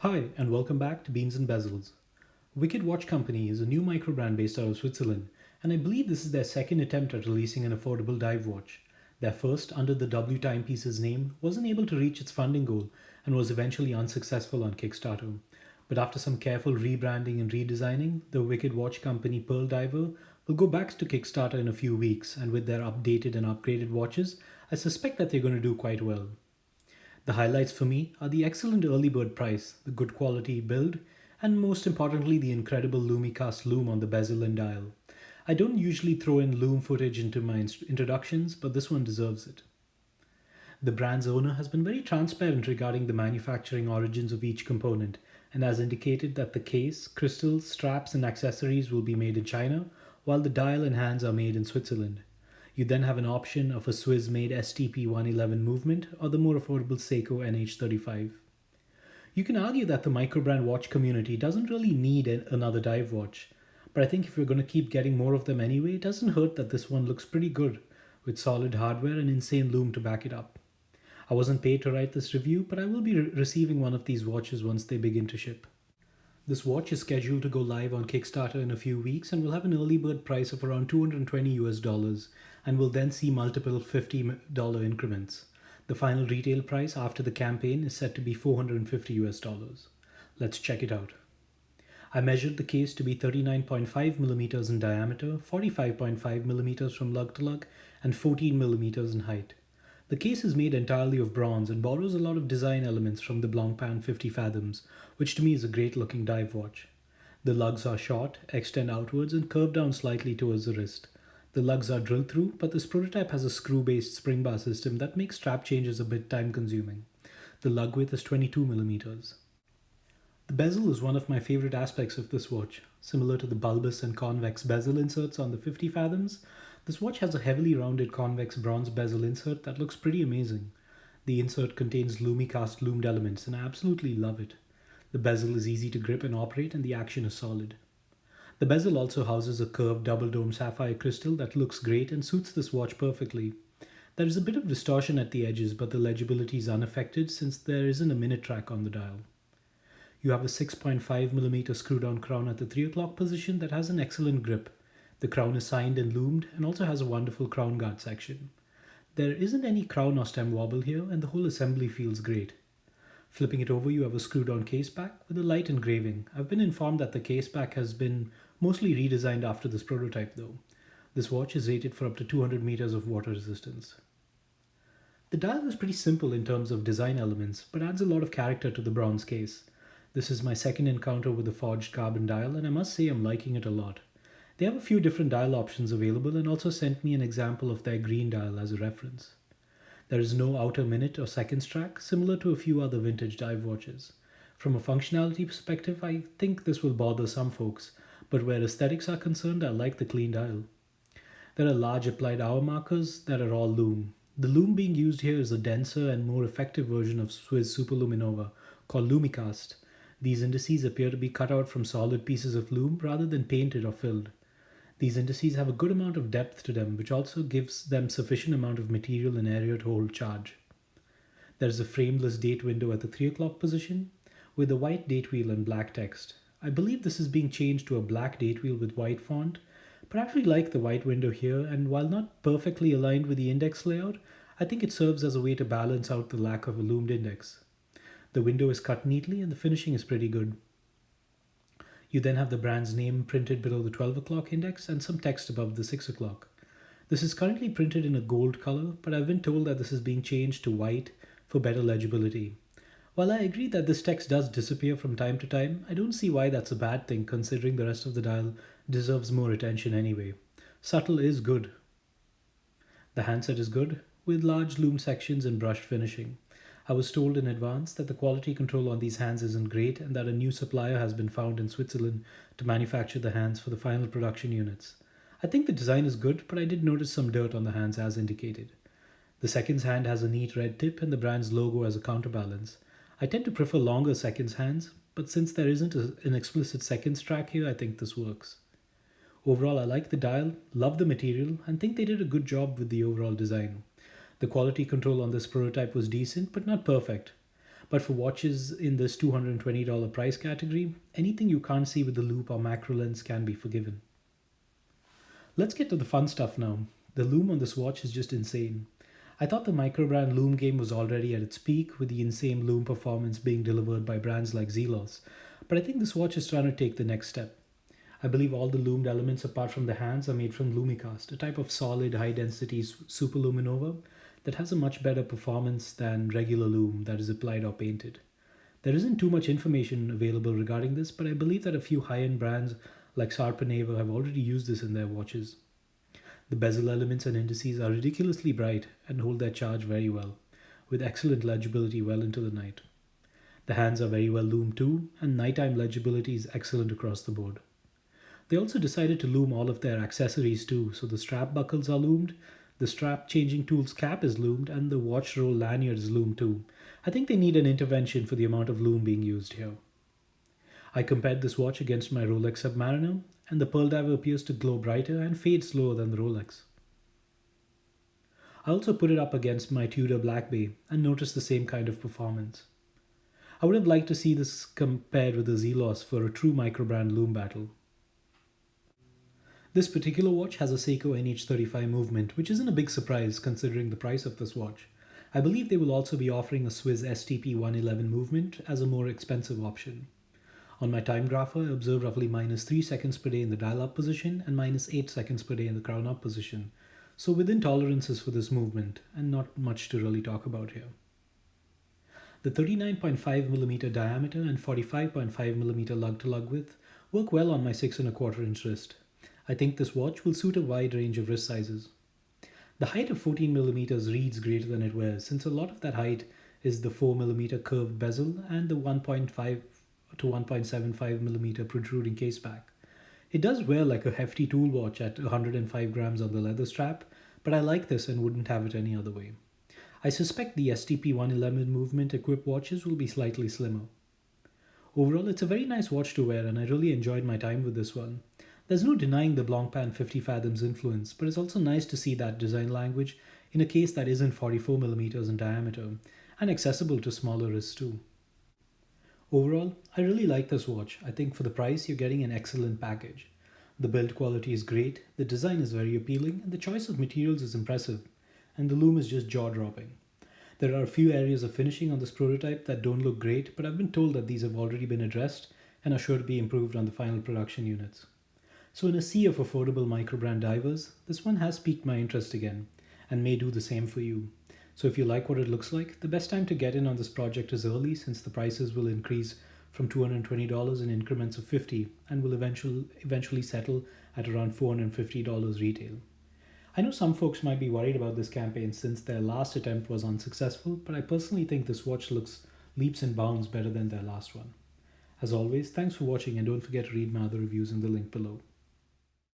Hi, and welcome back to Beans and Bezels. Wicked Watch Company is a new micro brand based out of Switzerland, and I believe this is their second attempt at releasing an affordable dive watch. Their first, under the W Timepieces name, wasn't able to reach its funding goal and was eventually unsuccessful on Kickstarter. But after some careful rebranding and redesigning, the Wicked Watch Company Pearl Diver will go back to Kickstarter in a few weeks, and with their updated and upgraded watches, I suspect that they're going to do quite well. The highlights for me are the excellent early bird price, the good quality build, and most importantly, the incredible LumiCast Lume on the bezel and dial. I don't usually throw in Lume footage into my introductions, but this one deserves it. The brand's owner has been very transparent regarding the manufacturing origins of each component and has indicated that the case, crystals, straps, and accessories will be made in China, while the dial and hands are made in Switzerland. You then have an option of a Swiss made STP 111 movement or the more affordable Seiko NH35. You can argue that the microbrand watch community doesn't really need another dive watch, but I think if we're going to keep getting more of them anyway, it doesn't hurt that this one looks pretty good with solid hardware and insane lume to back it up. I wasn't paid to write this review, but I will be receiving one of these watches once they begin to ship. This watch is scheduled to go live on Kickstarter in a few weeks and will have an early bird price of around 220 US dollars and will then see multiple $50 increments. The final retail price after the campaign is set to be 450 US dollars. Let's check it out. I measured the case to be 39.5 millimeters in diameter, 45.5 millimeters from lug to lug, and 14 millimeters in height. The case is made entirely of bronze and borrows a lot of design elements from the Blancpain 50 Fathoms, which to me is a great looking dive watch. The lugs are short, extend outwards, and curve down slightly towards the wrist. The lugs are drilled through, but this prototype has a screw-based spring bar system that makes strap changes a bit time consuming. The lug width is 22 millimeters. The bezel is one of my favorite aspects of this watch. Similar to the bulbous and convex bezel inserts on the 50 Fathoms, this watch has a heavily rounded convex bronze bezel insert that looks pretty amazing. The insert contains LumiCast loomed elements and I absolutely love it. The bezel is easy to grip and operate and the action is solid. The bezel also houses a curved double dome sapphire crystal that looks great and suits this watch perfectly. There is a bit of distortion at the edges, but the legibility is unaffected since there isn't a minute track on the dial. You have a 6.5mm screw down crown at the 3 o'clock position that has an excellent grip. The crown is signed and loomed and also has a wonderful crown guard section. There isn't any crown or stem wobble here and the whole assembly feels great. Flipping it over, you have a screw down case back with a light engraving. I've been informed that the case back has been mostly redesigned after this prototype though. This watch is rated for up to 200 meters of water resistance. The dial is pretty simple in terms of design elements, but adds a lot of character to the bronze case. This is my second encounter with the forged carbon dial and I must say I'm liking it a lot. They have a few different dial options available and also sent me an example of their green dial as a reference. There is no outer minute or seconds track, similar to a few other vintage dive watches. From a functionality perspective, I think this will bother some folks, but where aesthetics are concerned, I like the clean dial. There are large applied hour markers that are all lume. The lume being used here is a denser and more effective version of Swiss Super LumiNova called LumiCast. These indices appear to be cut out from solid pieces of lume rather than painted or filled. These indices have a good amount of depth to them, which also gives them sufficient amount of material and area to hold charge. There is a frameless date window at the 3 o'clock position with a white date wheel and black text. I believe this is being changed to a black date wheel with white font, but I actually like the white window here, and while not perfectly aligned with the index layout, I think it serves as a way to balance out the lack of a loomed index. The window is cut neatly and the finishing is pretty good. You then have the brand's name printed below the 12 o'clock index and some text above the 6 o'clock. This is currently printed in a gold color, but I've been told that this is being changed to white for better legibility. While I agree that this text does disappear from time to time, I don't see why that's a bad thing considering the rest of the dial deserves more attention anyway. Subtle is good. The handset is good, with large lume sections and brushed finishing. I was told in advance that the quality control on these hands isn't great and that a new supplier has been found in Switzerland to manufacture the hands for the final production units. I think the design is good, but I did notice some dirt on the hands as indicated. The seconds hand has a neat red tip and the brand's logo as a counterbalance. I tend to prefer longer seconds hands, but since there isn't an explicit seconds track here, I think this works. Overall, I like the dial, love the material, and think they did a good job with the overall design. The quality control on this prototype was decent, but not perfect. But for watches in this $220 price category, anything you can't see with the loop or macro lens can be forgiven. Let's get to the fun stuff now. The lume on this watch is just insane. I thought the microbrand lume game was already at its peak with the insane lume performance being delivered by brands like Zelos, but I think this watch is trying to take the next step. I believe all the lumed elements apart from the hands are made from LumiCast, a type of solid high-density Super LumiNova that has a much better performance than regular lume that is applied or painted. There isn't too much information available regarding this, but I believe that a few high-end brands like Sarpaneva have already used this in their watches. The bezel elements and indices are ridiculously bright and hold their charge very well, with excellent legibility well into the night. The hands are very well loomed too, and nighttime legibility is excellent across the board. They also decided to loom all of their accessories too, so the strap buckles are loomed, the strap changing tools cap is loomed, and the watch roll lanyard is loomed too. I think they need an intervention for the amount of loom being used here. I compared this watch against my Rolex Submariner, and the Pearl Diver appears to glow brighter and fade slower than the Rolex. I also put it up against my Tudor Black Bay and noticed the same kind of performance. I would have liked to see this compared with the Zelos for a true microbrand loom battle. This particular watch has a Seiko NH35 movement, which isn't a big surprise considering the price of this watch. I believe they will also be offering a Swiss STP 111 movement as a more expensive option. On my time grapher, I observed roughly -3 seconds per day in the dial-up position and -8 seconds per day in the crown-up position, so within tolerances for this movement, and not much to really talk about here. The 39.5mm diameter and 45.5mm lug-to-lug width work well on my 6¼ inch wrist. I think this watch will suit a wide range of wrist sizes. The height of 14mm reads greater than it wears, since a lot of that height is the 4mm curved bezel and the 1.5 to 1.75mm protruding case back. It does wear like a hefty tool watch at 105 grams on the leather strap, but I like this and wouldn't have it any other way. I suspect the STP 111 movement equipped watches will be slightly slimmer. Overall, it's a very nice watch to wear and I really enjoyed my time with this one. There's no denying the Blancpain 50 Fathoms influence, but it's also nice to see that design language in a case that isn't 44mm in diameter and accessible to smaller wrists too. Overall, I really like this watch. I think for the price, you're getting an excellent package. The build quality is great, the design is very appealing, and the choice of materials is impressive, and the lume is just jaw-dropping. There are a few areas of finishing on this prototype that don't look great, but I've been told that these have already been addressed and are sure to be improved on the final production units. So in a sea of affordable microbrand divers, this one has piqued my interest again, and may do the same for you. So if you like what it looks like, the best time to get in on this project is early since the prices will increase from $220 in increments of $50 and will eventually settle at around $450 retail. I know some folks might be worried about this campaign since their last attempt was unsuccessful, but I personally think this watch looks leaps and bounds better than their last one. As always, thanks for watching and don't forget to read my other reviews in the link below.